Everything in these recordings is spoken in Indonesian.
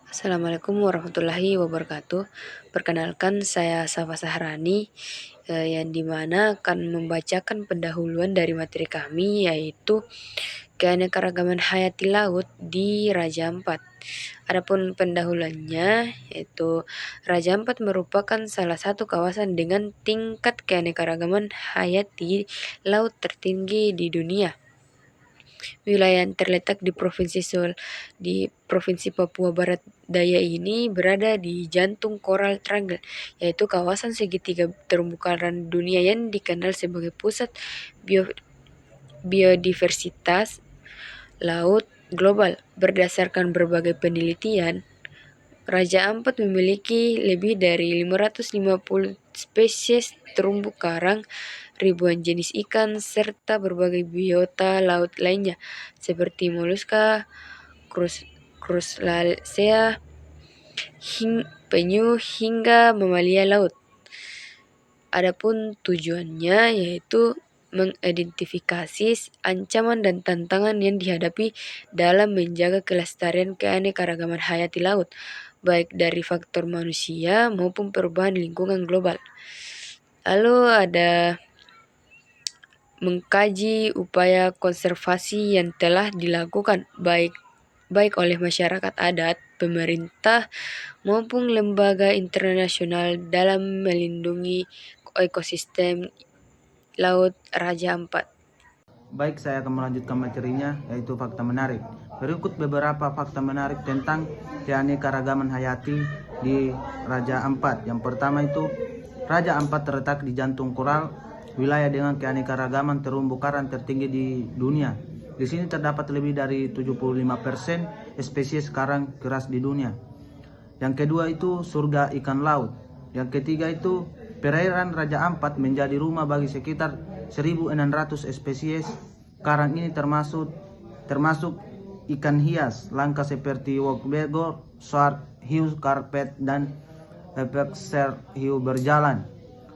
Assalamualaikum warahmatullahi wabarakatuh. Perkenalkan, saya Safa Sahrani, yang dimana akan membacakan pendahuluan dari materi kami, yaitu keanekaragaman hayati laut di Raja Ampat. Adapun pendahuluannya, yaitu Raja Ampat merupakan salah satu kawasan dengan tingkat keanekaragaman hayati laut tertinggi di dunia. Wilayah yang terletak di Provinsi Papua Barat Daya ini berada di jantung Coral Triangle, yaitu kawasan segitiga terumbu karang dunia yang dikenal sebagai pusat biodiversitas laut global. Berdasarkan berbagai penelitian, Raja Ampat memiliki lebih dari 550 spesies terumbu karang, ribuan jenis ikan, serta berbagai biota laut lainnya seperti moluska, crustacea, penyu, hingga mamalia laut. Adapun tujuannya yaitu mengidentifikasi ancaman dan tantangan yang dihadapi dalam menjaga kelestarian keanekaragaman hayati laut, baik dari faktor manusia maupun perubahan lingkungan global. Lalu ada mengkaji upaya konservasi yang telah dilakukan baik oleh masyarakat adat, pemerintah, maupun lembaga internasional dalam melindungi ekosistem Laut Raja Ampat. Baik, saya akan melanjutkan materinya, yaitu fakta menarik. Berikut beberapa fakta menarik tentang keanekaragaman hayati di Raja Ampat. Yang pertama itu, Raja Ampat terletak di jantung koral, wilayah dengan keanekaragaman terumbu karang tertinggi di dunia. Di sini terdapat lebih dari 75% spesies karang keras di dunia. Yang kedua itu surga ikan laut. Yang ketiga itu perairan Raja Ampat menjadi rumah bagi sekitar 1.600 spesies karang ini termasuk ikan hias langka seperti wokbegor, sword hiu karpet, dan pekser hiu berjalan.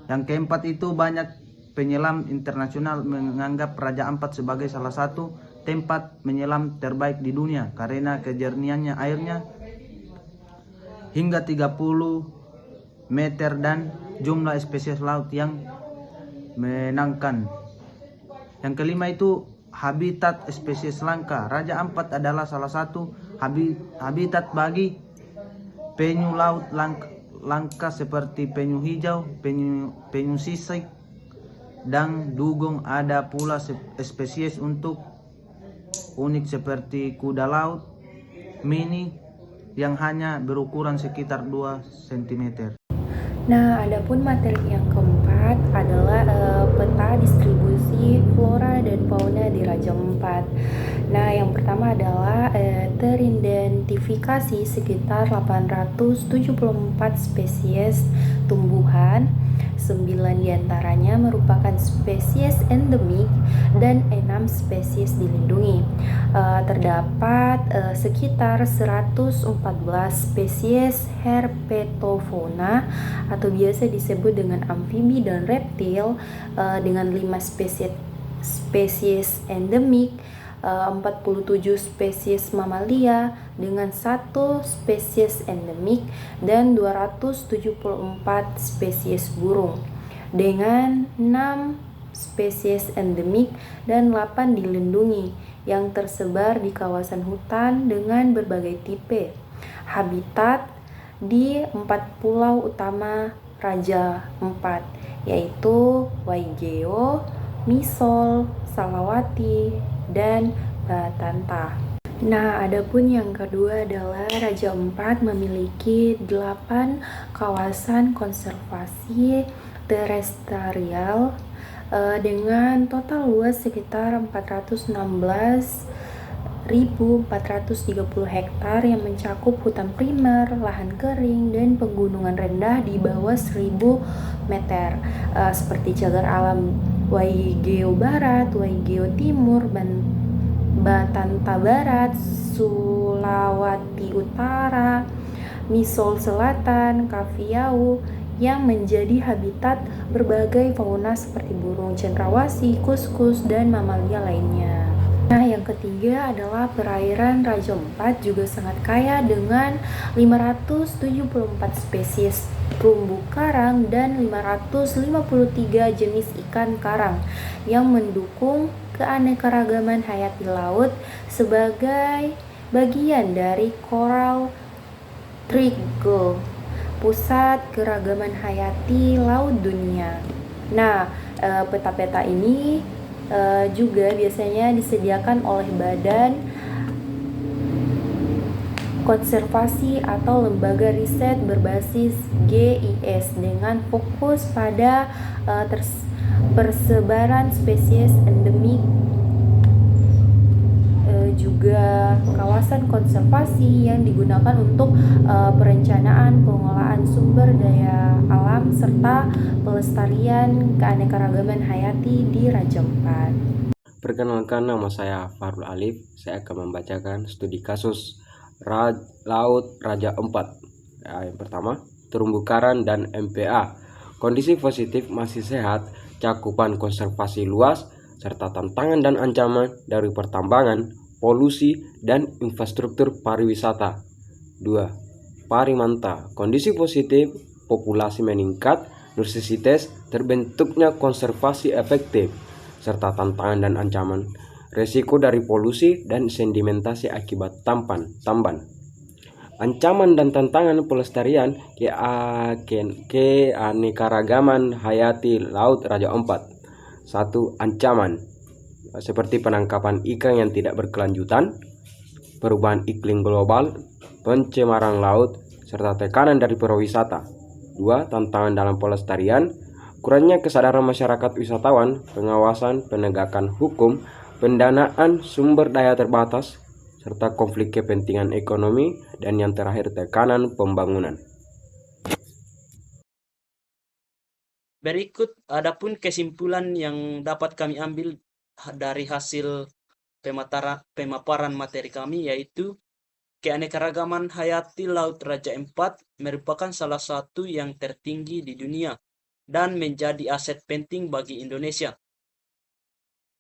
Yang keempat itu banyak penyelam internasional menganggap Raja Ampat sebagai salah satu tempat menyelam terbaik di dunia karena kejernihannya airnya hingga 30 meter dan jumlah spesies laut yang menangkan. Yang kelima itu habitat spesies langka. Raja Ampat adalah salah satu habitat bagi penyu laut langka seperti penyu hijau, penyu sisik, dan dugong. Ada pula spesies untuk unik seperti kuda laut mini yang hanya berukuran sekitar 2 cm. Nah, adapun materi yang keempat adalah peta distribusi flora dan fauna di Raja Ampat. Nah, yang pertama adalah teridentifikasi sekitar 874 spesies tumbuhan, 9 diantaranya merupakan spesies endemik dan 6 spesies dilindungi. Terdapat sekitar 114 spesies herpetofauna atau biasa disebut dengan amfibi dan reptil, dengan 5 spesies endemik, 47 spesies mamalia dengan 1 spesies endemik, dan 274 spesies burung dengan 6 spesies endemik dan 8 dilindungi yang tersebar di kawasan hutan dengan berbagai tipe habitat di 4 pulau utama Raja Ampat, yaitu Waigeo, Misol, Salawati, dan Batanta. Nah, adapun yang kedua adalah Raja Ampat memiliki 8 kawasan konservasi terestrial dengan total luas sekitar 416.430 hektar yang mencakup hutan primer, lahan kering, dan pegunungan rendah di bawah 1.000 meter, seperti cagar alam Waigeo Barat, Waigeo Timur, Batanta Barat, Sulawati Utara, Misol Selatan, Kaviau, yang menjadi habitat berbagai fauna seperti burung cendrawasih, kuskus, dan mamalia lainnya. Nah, yang ketiga adalah perairan Raja Empat juga sangat kaya dengan 574 spesies terumbu karang dan 553 jenis ikan karang yang mendukung keanekaragaman hayati laut sebagai bagian dari Coral Triangle, pusat keragaman hayati laut dunia. Nah, peta-peta ini juga biasanya disediakan oleh Badan Konservasi atau lembaga riset berbasis GIS dengan fokus pada persebaran spesies endemik, juga kawasan konservasi yang digunakan untuk perencanaan pengelolaan sumber daya alam serta pelestarian keanekaragaman hayati di Raja Empat. Perkenalkan, nama saya Farul Alif. Saya akan membacakan studi kasus Laut Raja Empat. Yang pertama, terumbu karang dan MPA. Kondisi positif masih sehat, cakupan konservasi luas, serta tantangan dan ancaman dari pertambangan, polusi, dan infrastruktur pariwisata. 2. Parimanta. Kondisi positif, populasi meningkat, nutrisitas, terbentuknya konservasi efektif, serta tantangan dan ancaman, resiko dari polusi dan sedimentasi akibat tamban. Ancaman dan tantangan pelestarian keanekaragaman hayati Laut Raja Empat. 1. Ancaman seperti penangkapan ikan yang tidak berkelanjutan, perubahan iklim global, pencemaran laut, serta tekanan dari pariwisata. 2. Tantangan dalam pelestarian, kurangnya kesadaran masyarakat wisatawan, pengawasan, penegakan hukum, pendanaan sumber daya terbatas, serta konflik kepentingan ekonomi, dan yang terakhir tekanan pembangunan. Berikut adapun kesimpulan yang dapat kami ambil dari hasil pemaparan materi kami, yaitu keanekaragaman hayati Laut Raja Empat merupakan salah satu yang tertinggi di dunia dan menjadi aset penting bagi Indonesia.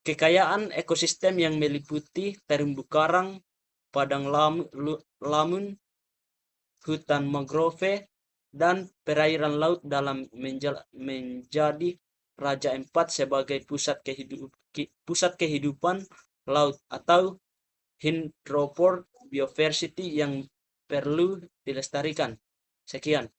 Kekayaan ekosistem yang meliputi terumbu karang, padang lamun, hutan mangrove, dan perairan laut dalam menjadi Raja Empat sebagai pusat kehidupan laut atau hydroport biodiversity yang perlu dilestarikan. Sekian.